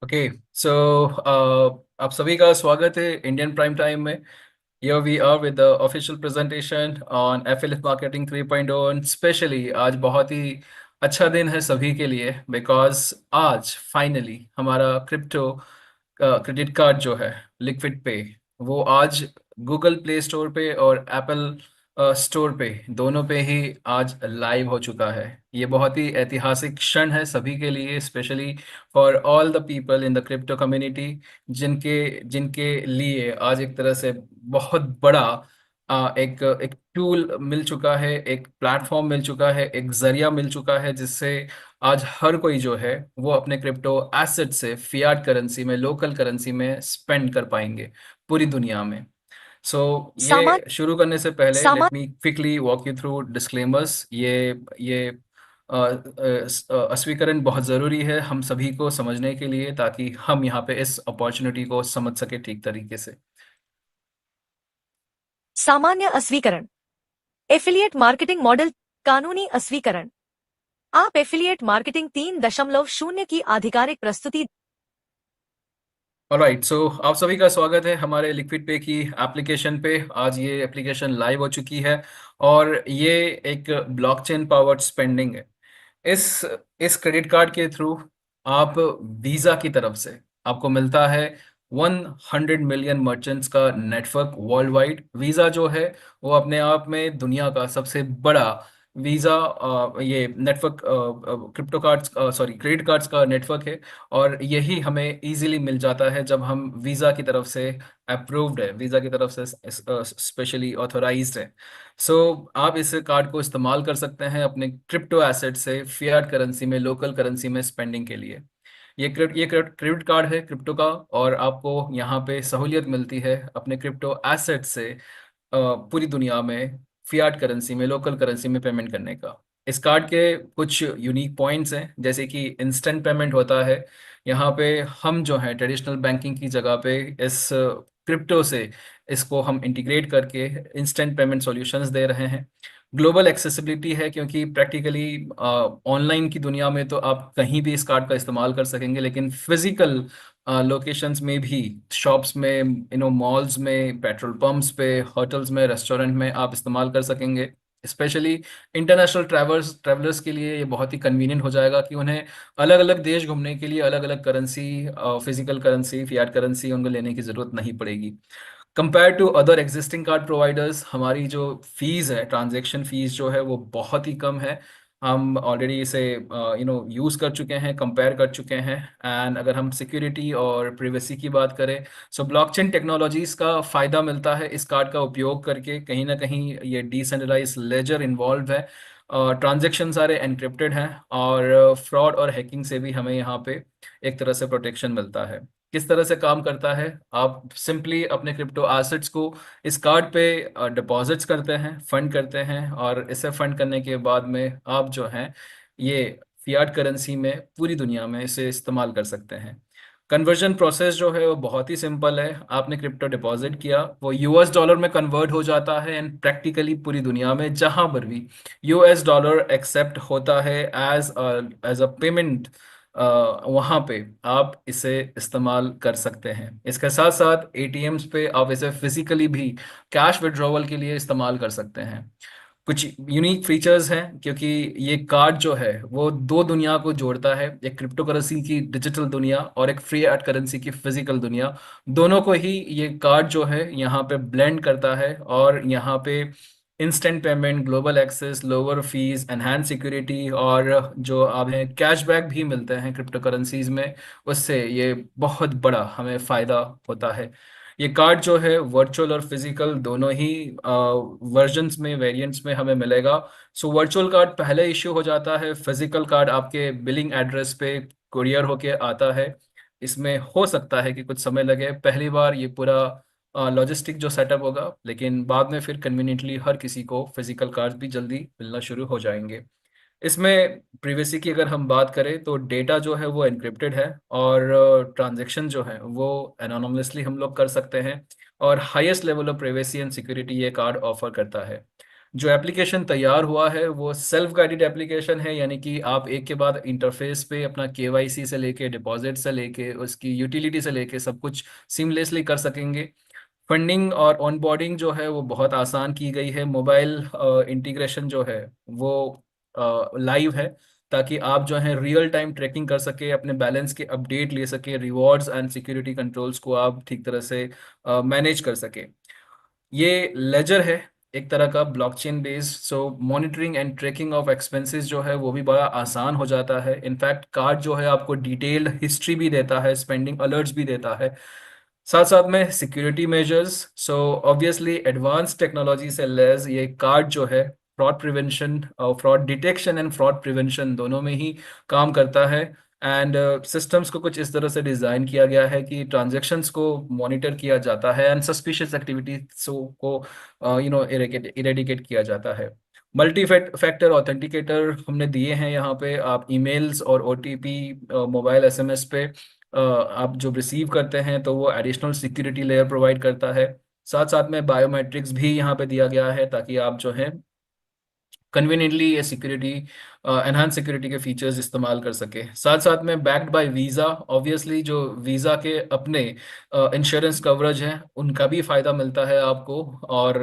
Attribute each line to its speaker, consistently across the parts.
Speaker 1: Okay so आप सभी का स्वागत है इंडियन प्राइम टाइम में। Here we are with the official presentation on affiliate marketing 3.0 and specially आज बहुत ही अच्छा दिन है सभी के लिए बिकॉज आज फाइनली हमारा क्रिप्टो क्रेडिट कार्ड जो है लिक्विड पे वो आज गूगल प्ले स्टोर पे और एप्पल स्टोर पे दोनों पे ही आज लाइव हो चुका है। ये बहुत ही ऐतिहासिक क्षण है सभी के लिए, specially for all the people in the crypto community जिनके जिनके लिए आज एक तरह से बहुत बड़ा एक एक टूल मिल चुका है, एक प्लेटफॉर्म मिल चुका है, एक जरिया मिल चुका है जिससे आज हर कोई जो है वो अपने क्रिप्टो एसेट से फियाट करेंसी में, लोकल करेंसी में स्पेंड कर पाएंगे पूरी दुनिया में। सो
Speaker 2: सामान
Speaker 1: ये शुरू करने से पहले
Speaker 2: सामान
Speaker 1: let me quickly walk you through disclaimers. ये अस्वीकरण बहुत ज़रूरी है हम सभी को समझने के लिए, ताकि हम यहाँ पे इस अपॉर्चुनिटी को समझ सके ठीक तरीके से।
Speaker 2: सामान्य अस्वीकरण। Affiliate marketing model. कानूनी अस्वीकरण। आप एफिलिएट मार्केटिंग 3.0 की आधिकारिक प्रस्तुति।
Speaker 1: ऑलराइट, सो आप सभी का स्वागत है हमारे लिक्विड पे की एप्लीकेशन पे। आज ये एप्लीकेशन लाइव हो चुकी है और ये एक ब्लॉकचेन पावर्ड स्पेंडिंग है। इस इस क्रेडिट कार्ड के थ्रू आप वीजा की तरफ से आपको मिलता है 100 मिलियन मर्चेंट्स का नेटवर्क वर्ल्ड वाइड। वीजा जो है वो अपने आप में दुनिया का सबसे बड़ा वीजा ये network crypto cards sorry credit cards का नेटवर्क है। और यही हमें इजीली मिल जाता है जब हम वीजा की तरफ से अप्रूव्ड है, वीजा की तरफ से स्पेशली ऑथोराइज्ड है। सो आप इस कार्ड को इस्तेमाल कर सकते हैं अपने क्रिप्टो एसेट से फियाट करेंसी में, लोकल करेंसी में स्पेंडिंग के लिए। ये क्रेडिट कार्ड है क्रिप्टो का, और आपको यहाँ पे सहूलियत मिलती है अपने क्रिप्टो एसेट से पूरी दुनिया में फियाट करेंसी में, लोकल करेंसी में पेमेंट करने का। इस कार्ड के कुछ यूनिक पॉइंट्स हैं, जैसे कि इंस्टेंट पेमेंट होता है। यहाँ पे हम जो है ट्रेडिशनल बैंकिंग की जगह पे इस क्रिप्टो से इसको हम इंटीग्रेट करके इंस्टेंट पेमेंट सॉल्यूशंस दे रहे हैं। ग्लोबल एक्सेसिबिलिटी है, क्योंकि प्रैक्टिकली ऑनलाइन की दुनिया में तो आप कहीं भी इस कार्ड का इस्तेमाल कर सकेंगे, लेकिन फिजिकल लोकेशंस में भी, शॉप्स में, मॉल्स में, पेट्रोल पंप्स पे, होटल्स में, रेस्टोरेंट में आप इस्तेमाल कर सकेंगे। स्पेशली इंटरनेशनल ट्रैवलर्स के लिए ये बहुत ही कन्वीनियंट हो जाएगा कि उन्हें अलग अलग देश घूमने के लिए अलग अलग currency, physical currency, fiat currency उनको लेने की ज़रूरत नहीं पड़ेगी। Compare to other existing card providers हमारी जो फीस है, ट्रांजैक्शन फीस जो है वो बहुत ही कम है। हम ऑलरेडी इसे यूज़ कर चुके हैं, कंपेयर कर चुके हैं। एंड अगर हम सिक्योरिटी और प्रिवेसी की बात करें, सो ब्लॉकचेन टेक्नोलॉजीज का फ़ायदा मिलता है इस कार्ड का उपयोग करके। कहीं ना कहीं ये डिसेंट्रलाइज लेजर इन्वॉल्व है, ट्रांजैक्शन सारे एनक्रिप्टेड हैं, और फ्रॉड और हैकिंग से भी हमें यहाँ पे एक तरह से प्रोटेक्शन मिलता है। किस तरह से काम करता है, आप सिंपली अपने क्रिप्टो एसेट्स को इस कार्ड पे डिपॉजिट्स करते हैं, फंड करते हैं, और इसे फंड करने के बाद में आप जो हैं ये फियाट करेंसी में पूरी दुनिया में इसे इस्तेमाल कर सकते हैं। कन्वर्जन प्रोसेस जो है वो बहुत ही सिंपल है। आपने क्रिप्टो डिपॉजिट किया, वो यूएस डॉलर में कन्वर्ट हो जाता है, एंड प्रैक्टिकली पूरी दुनिया में जहां पर भी यूएस डॉलर एक्सेप्ट होता है एज अ पेमेंट, वहाँ पे आप इसे इस्तेमाल कर सकते हैं। इसके साथ साथ एटीएम्स पे आप इसे फिजिकली भी कैश विड्रॉवल के लिए इस्तेमाल कर सकते हैं। कुछ यूनिक फीचर्स हैं, क्योंकि ये कार्ड जो है वो दो दुनिया को जोड़ता है, एक क्रिप्टो करेंसी की डिजिटल दुनिया और एक फ्री एड करेंसी की फिजिकल दुनिया। दोनों को ही ये कार्ड जो है यहाँ पे ब्लेंड करता है, और यहाँ पे instant payment, global access, lower fees, enhance security, और जो हमें कैशबैक भी मिलते हैं क्रिप्टो करेंसीज में, उससे ये बहुत बड़ा हमें फ़ायदा होता है। ये कार्ड जो है वर्चुअल और फिजिकल दोनों ही वर्जन्स में, वेरिएंट्स में हमें मिलेगा। सो वर्चुअल कार्ड पहले इश्यू हो जाता है, फिजिकल कार्ड आपके बिलिंग एड्रेस पे कुरियर होके आता है। इसमें हो सकता है कि कुछ समय लगे, पहली बार ये पूरा लॉजिस्टिक जो सेटअप होगा, लेकिन बाद में फिर कन्वीनियंटली हर किसी को फिजिकल कार्ड भी जल्दी मिलना शुरू हो जाएंगे। इसमें प्रिवेसी की अगर हम बात करें तो डेटा जो है वो एनक्रिप्टेड है, और ट्रांजैक्शन जो है वो एनोनिमसली हम लोग कर सकते हैं, और highest level of privacy and security ये कार्ड ऑफर करता है। जो एप्लीकेशन तैयार हुआ है वो सेल्फ गाइडेड एप्लीकेशन है, यानी कि आप एक के बाद इंटरफेस पे अपना केवाईसी से लेके डिपॉजिट से लेके उसकी यूटिलिटी से लेके सब कुछ सीमलेसली कर सकेंगे। फंडिंग और ऑनबोर्डिंग जो है वो बहुत आसान की गई है। मोबाइल इंटीग्रेशन जो है वो लाइव है, ताकि आप जो है रियल टाइम ट्रैकिंग कर सके, अपने बैलेंस के अपडेट ले सके, रिवॉर्ड्स एंड सिक्योरिटी कंट्रोल्स को आप ठीक तरह से मैनेज कर सके। ये लेजर है एक तरह का blockchain based, so monitoring and tracking of expenses जो है वो भी बड़ा आसान हो जाता है। इनफैक्ट कार्ड जो है आपको डिटेल्ड हिस्ट्री भी देता है, स्पेंडिंग अलर्ट्स भी देता है। साथ साथ में security measures, so obviously advance technology से लैस ये कार्ड जो है फ्रॉड प्रिवेंशन और fraud detection and fraud prevention दोनों में ही काम करता है। एंड सिस्टम्स को कुछ इस तरह से डिज़ाइन किया गया है कि ट्रांजैक्शंस को मॉनिटर किया जाता है एंड सस्पिशियस एक्टिविटीज को इरेडिकेट किया जाता है। मल्टी फैक्टर ऑथेंटिकेटर हमने दिए हैं यहाँ पे। आप ईमेल्स और ओटीपी मोबाइल एसएमएस पे आप जो रिसीव करते हैं तो वो एडिशनल सिक्योरिटी लेयर प्रोवाइड करता है। साथ साथ में बायोमेट्रिक्स भी यहाँ पे दिया गया है, ताकि आप जो है कन्वीनियंटली ये सिक्योरिटी एनहांस सिक्योरिटी के फीचर्स इस्तेमाल कर सके। साथ साथ में बैक्ड बाय वीज़ा, ऑब्वियसली जो वीज़ा के अपने इंश्योरेंस कवरेज हैं उनका भी फ़ायदा मिलता है आपको। और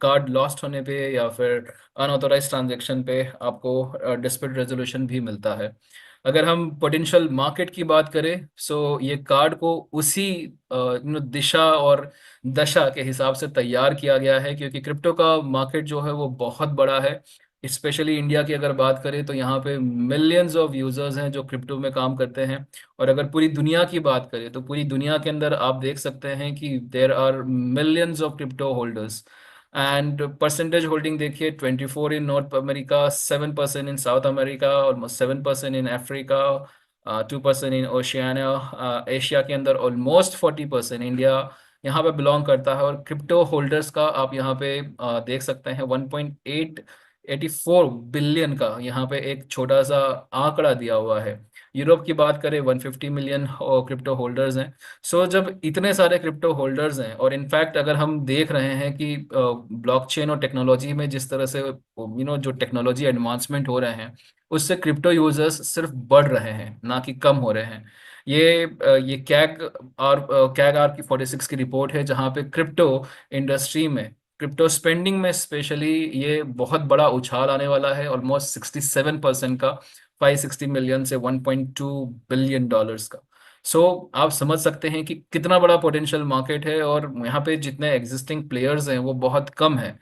Speaker 1: कार्ड लॉस्ट होने पे या फिर अनऑथोराइज ट्रांजेक्शन पे आपको डिस्प्यूट रेजोल्यूशन भी मिलता है। अगर हम पोटेंशियल मार्केट की बात करें, सो ये कार्ड को उसी दिशा और दशा के हिसाब से तैयार किया गया है, क्योंकि क्रिप्टो का मार्केट जो है वो बहुत बड़ा है। स्पेशली इंडिया की अगर बात करें तो यहाँ पे मिलियंस ऑफ यूजर्स हैं जो क्रिप्टो में काम करते हैं। और अगर पूरी दुनिया की बात करें तो पूरी दुनिया के अंदर आप देख सकते हैं कि there are millions of crypto holders. And percentage holding देखिए, 24 in North America, 7% in South America, almost 7% in Africa, 2% in Oceania, Asia के अंदर ऑलमोस्ट 40%। इंडिया यहाँ पे बिलोंग करता है। और क्रिप्टो होल्डर्स का आप यहाँ पे देख सकते हैं 1.84 बिलियन का यहाँ पे एक छोटा सा आंकड़ा दिया हुआ है। यूरोप की बात करें 150 मिलियन क्रिप्टो होल्डर्स हैं। सो जब इतने सारे क्रिप्टो होल्डर्स हैं, और इनफैक्ट अगर हम देख रहे हैं कि ब्लॉकचेन और टेक्नोलॉजी में जिस तरह से जो टेक्नोलॉजी एडवांसमेंट हो रहे हैं, उससे क्रिप्टो यूजर्स सिर्फ बढ़ रहे हैं ना कि कम हो रहे हैं। ये कैग आर की 46 की रिपोर्ट है, जहाँ पे क्रिप्टो इंडस्ट्री में, क्रिप्टो स्पेंडिंग में स्पेशली ये बहुत बड़ा उछाल आने वाला है, ऑलमोस्ट 67% का, 560 मिलियन से 1.2 बिलियन डॉलर्स का। सो आप समझ सकते हैं कि कितना बड़ा पोटेंशियल मार्केट है, और यहाँ पे जितने एग्जिस्टिंग प्लेयर्स हैं वो बहुत कम है।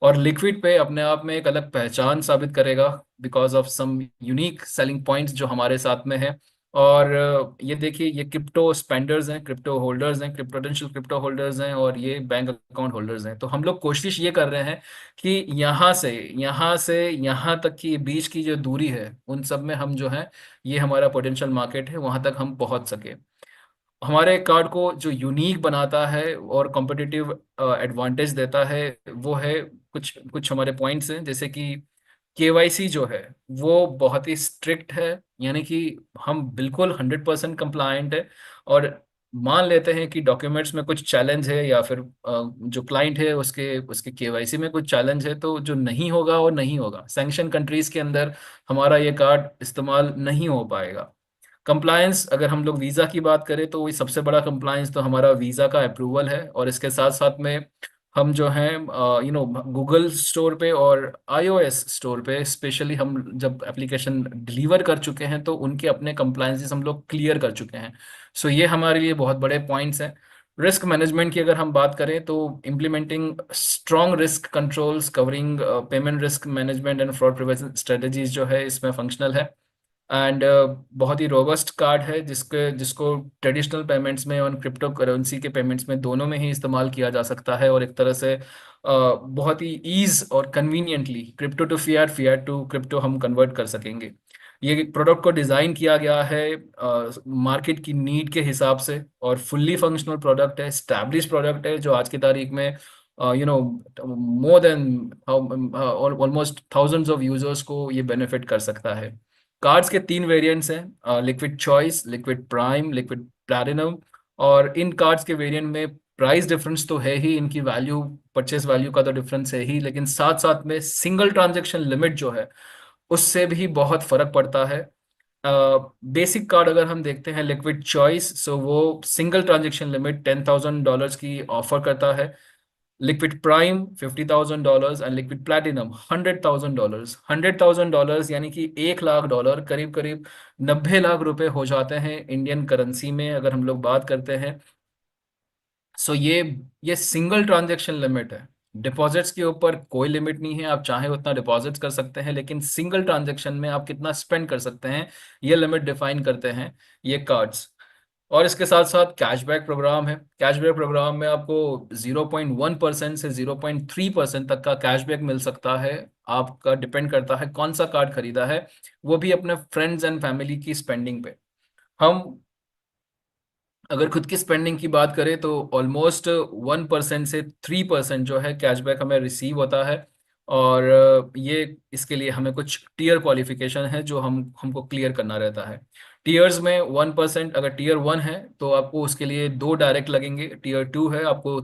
Speaker 1: और लिक्विड पे अपने आप में एक अलग पहचान साबित करेगा, because of some unique selling points जो हमारे साथ में है। और ये देखिए, ये क्रिप्टो स्पेंडर्स हैं, क्रिप्टो होल्डर्स हैं, पोटेंशियल क्रिप्टो होल्डर्स हैं, और ये बैंक अकाउंट होल्डर्स हैं। तो हम लोग कोशिश ये कर रहे हैं कि यहाँ से यहाँ तक की बीच की जो दूरी है, उन सब में हम जो है, ये हमारा पोटेंशियल मार्केट है, वहां तक हम पहुंच सके। हमारे कार्ड को जो यूनिक बनाता है और कॉम्पिटिटिव एडवांटेज देता है, वो है कुछ कुछ हमारे पॉइंट्स हैं, जैसे कि केवाईसी जो है वो बहुत ही स्ट्रिक्ट है, यानी कि हम बिल्कुल 100% कंप्लायंट है। और मान लेते हैं कि डॉक्यूमेंट्स में कुछ चैलेंज है, या फिर जो क्लाइंट है उसके उसके केवाईसी में कुछ चैलेंज है, तो जो नहीं होगा और नहीं होगा, सैंक्शन कंट्रीज के अंदर हमारा ये कार्ड इस्तेमाल नहीं हो पाएगा। कंप्लायंस, अगर हम लोग वीज़ा की बात करें तो वही सबसे बड़ा कंप्लायंस तो हमारा वीज़ा का अप्रूवल है। और इसके साथ साथ में हम जो हैं गूगल स्टोर पे और आईओएस स्टोर पे स्पेशली, हम जब एप्लीकेशन डिलीवर कर चुके हैं तो उनके अपने कंप्लायंसेस हम लोग क्लियर कर चुके हैं। सो ये हमारे लिए बहुत बड़े पॉइंट्स हैं। रिस्क मैनेजमेंट की अगर हम बात करें तो implementing strong risk controls covering payment risk management and fraud prevention strategies जो है इसमें फंक्शनल है। एंड बहुत ही रोबस्ट कार्ड है, जिसको ट्रेडिशनल पेमेंट्स में और क्रिप्टो करेंसी के पेमेंट्स में दोनों में ही इस्तेमाल किया जा सकता है। और एक तरह से बहुत ही ईज और conveniently crypto to fiat, fiat to crypto हम कन्वर्ट कर सकेंगे। ये प्रोडक्ट को डिज़ाइन किया गया है मार्केट की नीड के हिसाब से, और फुल्ली फंक्शनल प्रोडक्ट है, स्टैब्लिश प्रोडक्ट है, जो आज की तारीख में you know more than almost thousands of users को ये बेनिफिट कर सकता है। कार्ड्स के तीन वेरिएंट्स हैं, liquid choice, liquid prime, liquid platinum. और इन कार्ड्स के वेरिएंट में प्राइस डिफरेंस तो है ही, इनकी वैल्यू, परचेस वैल्यू का तो डिफरेंस है ही, लेकिन साथ साथ में सिंगल ट्रांजैक्शन लिमिट जो है उससे भी बहुत फर्क पड़ता है। बेसिक कार्ड अगर हम देखते हैं लिक्विड चॉइस, सो वो सिंगल ट्रांजैक्शन लिमिट $10,000 की ऑफर करता है। Liquid prime $50,000 and liquid platinum $100,000। $100,000 यानी कि $1 लाख, करीब करीब 90 लाख रुपए हो जाते हैं इंडियन करेंसी में अगर हम लोग बात करते हैं। सो ये सिंगल ट्रांजैक्शन लिमिट है। डिपॉजिट्स के ऊपर कोई लिमिट नहीं है, आप चाहे उतना डिपॉजिट्स कर सकते हैं, लेकिन सिंगल ट्रांजैक्शन में आप कितना स्पेंड कर सकते हैं ये लिमिट डिफाइन करते हैं ये कार्ड्स। और इसके साथ साथ कैशबैक प्रोग्राम है। कैशबैक प्रोग्राम में आपको 0.1% से 0.3% तक का कैशबैक मिल सकता है। आपका डिपेंड करता है कौन सा कार्ड खरीदा है, वो भी अपने फ्रेंड्स एंड फैमिली की स्पेंडिंग पे। हम अगर खुद की स्पेंडिंग की बात करें तो ऑलमोस्ट 1% से 3% जो है कैशबैक हमें रिसीव होता है। और ये इसके लिए हमें कुछ टीयर क्वालिफिकेशन है जो हमको क्लियर करना रहता है। टीयर्स में 1%, अगर टीयर 1 है तो आपको उसके लिए 2 डायरेक्ट लगेंगे, टीयर 2 है आपको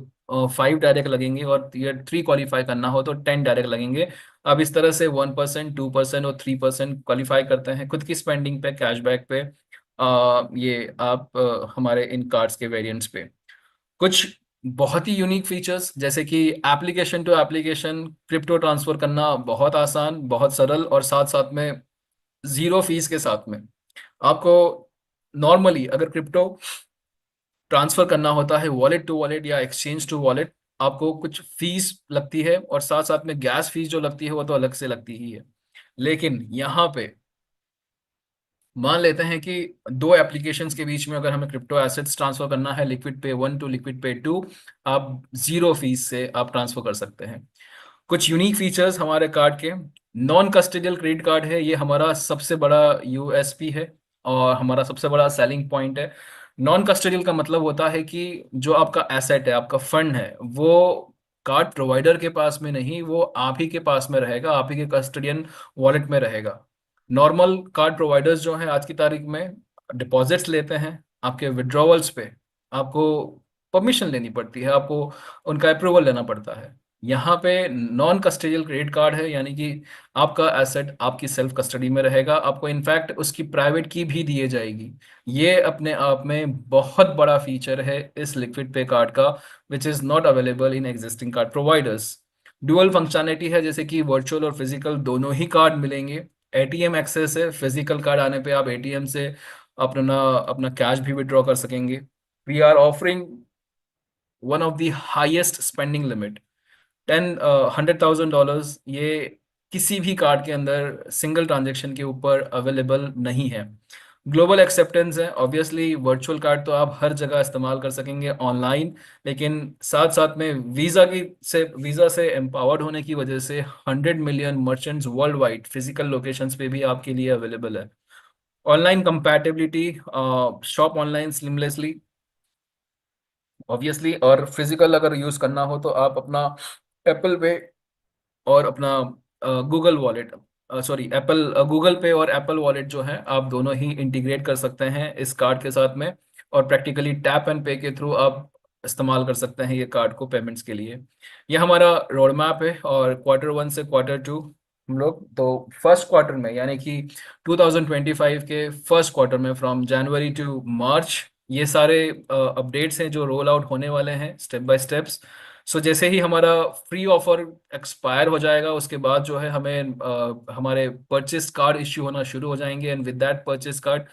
Speaker 1: 5 डायरेक्ट लगेंगे, और टीयर 3 क्वालिफाई करना हो तो 10 डायरेक्ट लगेंगे। अब इस तरह से 1%, 2% और 3% क्वालिफाई करते हैं खुद की स्पेंडिंग पे, कैशबैक पे। ये आप हमारे इन कार्ड्स के वेरिएंट्स पे कुछ बहुत ही यूनिक फीचर्स, जैसे कि application to application crypto transfer करना बहुत आसान, बहुत सरल, और साथ साथ में जीरो फीस के साथ में। आपको नॉर्मली अगर क्रिप्टो ट्रांसफर करना होता है वॉलेट टू वॉलेट या एक्सचेंज टू वॉलेट, आपको कुछ फीस लगती है, और साथ साथ में गैस फीस जो लगती है वो तो अलग से लगती ही है। लेकिन यहाँ पे मान लेते हैं कि दो एप्लीकेशंस के बीच में अगर हमें क्रिप्टो एसेट्स ट्रांसफर करना है, लिक्विड पे 1 टू लिक्विड पे 2, आप जीरो फीस से आप ट्रांसफर कर सकते हैं। कुछ यूनिक फीचर्स हमारे कार्ड के, नॉन कस्टोडियल क्रेडिट कार्ड है, ये हमारा सबसे बड़ा यूएसपी है और हमारा सबसे बड़ा सेलिंग पॉइंट है। नॉन कस्टोडियल का मतलब होता है कि जो आपका एसेट है, आपका फंड है, वो कार्ड प्रोवाइडर के पास में नहीं, वो आप ही के पास में रहेगा, आप ही के कस्टोडियन वॉलेट में रहेगा। नॉर्मल कार्ड प्रोवाइडर्स जो हैं आज की तारीख में डिपॉजिट्स लेते हैं, आपके विड्रॉवल्स पे आपको परमिशन लेनी पड़ती है, आपको उनका अप्रूवल लेना पड़ता है। यहाँ पे नॉन कस्टोडियल क्रेडिट कार्ड है, यानी कि आपका एसेट आपकी सेल्फ कस्टडी में रहेगा, आपको इनफैक्ट उसकी प्राइवेट की भी दिए जाएगी। ये अपने आप में बहुत बड़ा फीचर है इस लिक्विड पे कार्ड का, which is not available in existing card providers. Dual functionality है, जैसे कि वर्चुअल और फिजिकल दोनों ही कार्ड मिलेंगे। एटीएम एक्सेस है, फिजिकल कार्ड आने पे आप एटीएम से अपना अपना कैश भी विड्रॉ कर सकेंगे। We are offering one of the highest spending limit, 100,000। ये किसी भी कार्ड के अंदर सिंगल ट्रांजेक्शन के ऊपर अवेलेबल नहीं है। ग्लोबल एक्सेप्टेंस है, ऑब्वियसली वर्चुअल कार्ड तो आप हर जगह इस्तेमाल कर सकेंगे ऑनलाइन, लेकिन साथ साथ में वीज़ा से एम्पावर्ड होने की वजह से 100 million merchants world wide physical locations पे भी आपके लिए अवेलेबल है। Online compatibility, shop online seamlessly obviously, और फिजिकल अगर यूज़ करना हो तो आप अपना एप्पल पे और अपना Google wallet, sorry Apple Google पे और एप्पल वॉलेट जो है आप दोनों ही इंटीग्रेट कर सकते हैं इस कार्ड के साथ में, और प्रैक्टिकली टैप एंड पे के थ्रू आप इस्तेमाल कर सकते हैं ये कार्ड को पेमेंट्स के लिए। ये हमारा रोड मैप है, और Q1 से Q2 हम लोग तो फर्स्ट क्वार्टर में, यानी कि 2025 के फर्स्ट क्वार्टर में फ्रॉम जनवरी टू मार्च, ये सारे अपडेट्स हैं जो रोल आउट होने वाले हैं स्टेप बाय स्टेप्स। सो जैसे ही हमारा फ्री ऑफर एक्सपायर हो जाएगा उसके बाद जो है हमें हमारे परचेस कार्ड इश्यू होना शुरू हो जाएंगे, and with that purchase card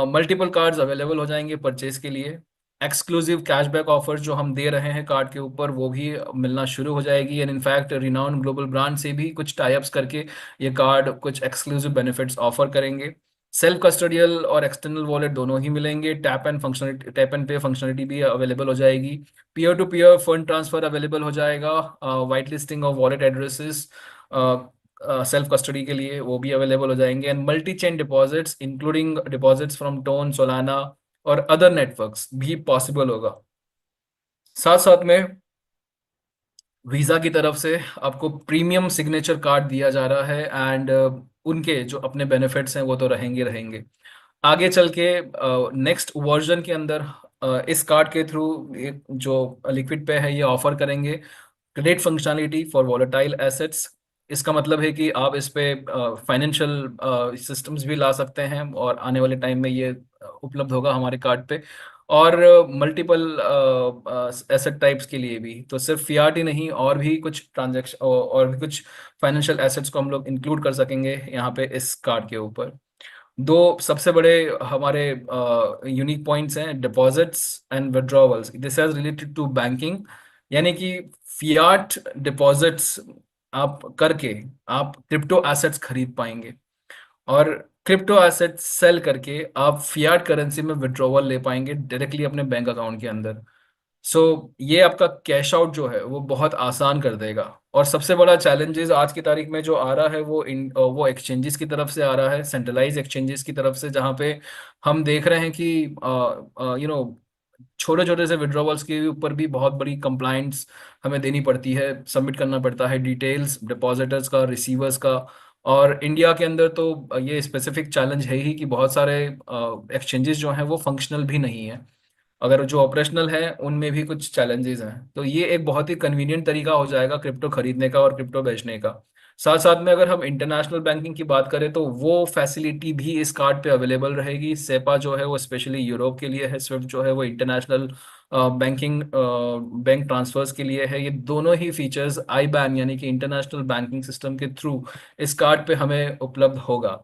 Speaker 1: multiple cards available हो जाएंगे परचेस के लिए। एक्सक्लूसिव कैशबैक ऑफर जो हम दे रहे हैं कार्ड के ऊपर वो भी मिलना शुरू हो जाएगी, and in fact renowned global brand से भी कुछ टाई अप्स करके ये कार्ड कुछ एक्सक्लूसिव बेनिफिट्स ऑफर करेंगे। सेल्फ कस्टोडियल और एक्सटर्नल वॉलेट दोनों ही मिलेंगे, टैप एंड पे फंक्शनलिटी भी अवेलेबल हो जाएगी, peer to peer fund transfer available हो जाएगा, white listing of wallet addresses self custody के लिए वो भी अवेलेबल हो जाएंगे, and multi chain deposits including deposits from Ton, Solana और अदर नेटवर्क्स भी पॉसिबल होगा। साथ साथ में वीजा की तरफ से आपको प्रीमियम सिग्नेचर कार्ड दिया जा रहा है, एंड उनके जो अपने बेनिफिट्स हैं वो तो रहेंगे रहेंगे। आगे चल के नेक्स्ट वर्जन के अंदर इस कार्ड के थ्रू जो लिक्विड पे है ये ऑफर करेंगे credit functionality for volatile assets. इसका मतलब है कि आप इस पे फाइनेंशियल सिस्टम्स भी ला सकते हैं और आने वाले टाइम में ये उपलब्ध होगा हमारे कार्ड पे। और मल्टीपल एसेट टाइप्स के लिए भी, तो सिर्फ फियाट ही नहीं, और भी कुछ ट्रांजैक्शन और भी कुछ फाइनेंशियल एसेट्स को हम लोग इंक्लूड कर सकेंगे यहाँ पे इस कार्ड के ऊपर। दो सबसे बड़े हमारे यूनिक पॉइंट्स हैं, deposits and withdrawals. This is related to banking, यानी कि फियाट डिपॉजिट्स आप करके आप क्रिप्टो एसेट्स खरीद पाएंगे, और क्रिप्टो एसेट्स सेल करके आप फियाट करेंसी में विड्रॉवल ले पाएंगे डायरेक्टली अपने बैंक अकाउंट के अंदर। सो ये आपका कैश आउट जो है वो बहुत आसान कर देगा। और सबसे बड़ा चैलेंजेस आज की तारीख में जो आ रहा है वो एक्सचेंजेस की तरफ से आ रहा है, सेंट्रलाइज एक्सचेंजेस की तरफ से, जहाँ पे हम देख रहे हैं कि छोटे छोटे से विड्रॉवल्स के ऊपर भी बहुत बड़ी कंप्लाइंट्स हमें देनी पड़ती है, सबमिट करना पड़ता है डिटेल्स डिपॉजिटर्स का, रिसीवर्स का। और इंडिया के अंदर तो ये स्पेसिफिक चैलेंज है ही कि बहुत सारे एक्सचेंजेस जो हैं वो फंक्शनल भी नहीं है, अगर जो ऑपरेशनल है उनमें भी कुछ चैलेंजेस हैं। तो ये एक बहुत ही कन्वीनियंट तरीका हो जाएगा क्रिप्टो खरीदने का और क्रिप्टो बेचने का। साथ साथ में अगर हम इंटरनेशनल बैंकिंग की बात करें तो वो फैसिलिटी भी इस कार्ड पे अवेलेबल रहेगी। सेपा जो है वो स्पेशली यूरोप के लिए है, स्विफ्ट जो है वो इंटरनेशनल बैंकिंग बैंक ट्रांसफर्स के लिए है। ये दोनों ही फीचर्स आईबैन यानी कि इंटरनेशनल बैंकिंग सिस्टम के थ्रू इस कार्ड पे हमें उपलब्ध होगा।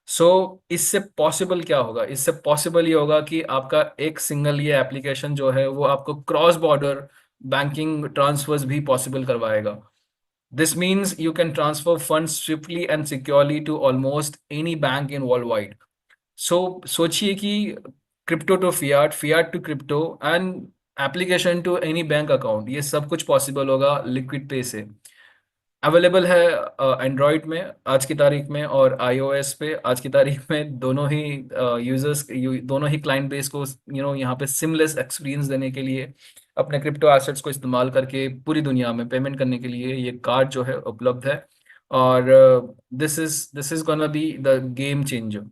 Speaker 1: सो इससे पॉसिबल क्या होगा, इससे पॉसिबल ये होगा कि आपका एक सिंगल ये एप्लीकेशन जो है वो आपको क्रॉस बॉर्डर बैंकिंग ट्रांसफर्स भी पॉसिबल करवाएगा। This means you can transfer funds swiftly and securely to almost any bank in world wide. So सोचिए कि crypto to fiat, fiat to crypto and application to any bank account, ये सब कुछ possible होगा liquid पे से। Available है Android में आज की तारीख में, और आईओएस पे आज की तारीख में। दोनों ही यूजर्स, दोनों ही क्लाइंट बेस को यहाँ पे सिमलेस एक्सपीरियंस देने के लिए, अपने क्रिप्टो एसेट्स को इस्तेमाल करके पूरी दुनिया में पेमेंट करने के लिए ये कार्ड जो है उपलब्ध है। और this is gonna be the game changer.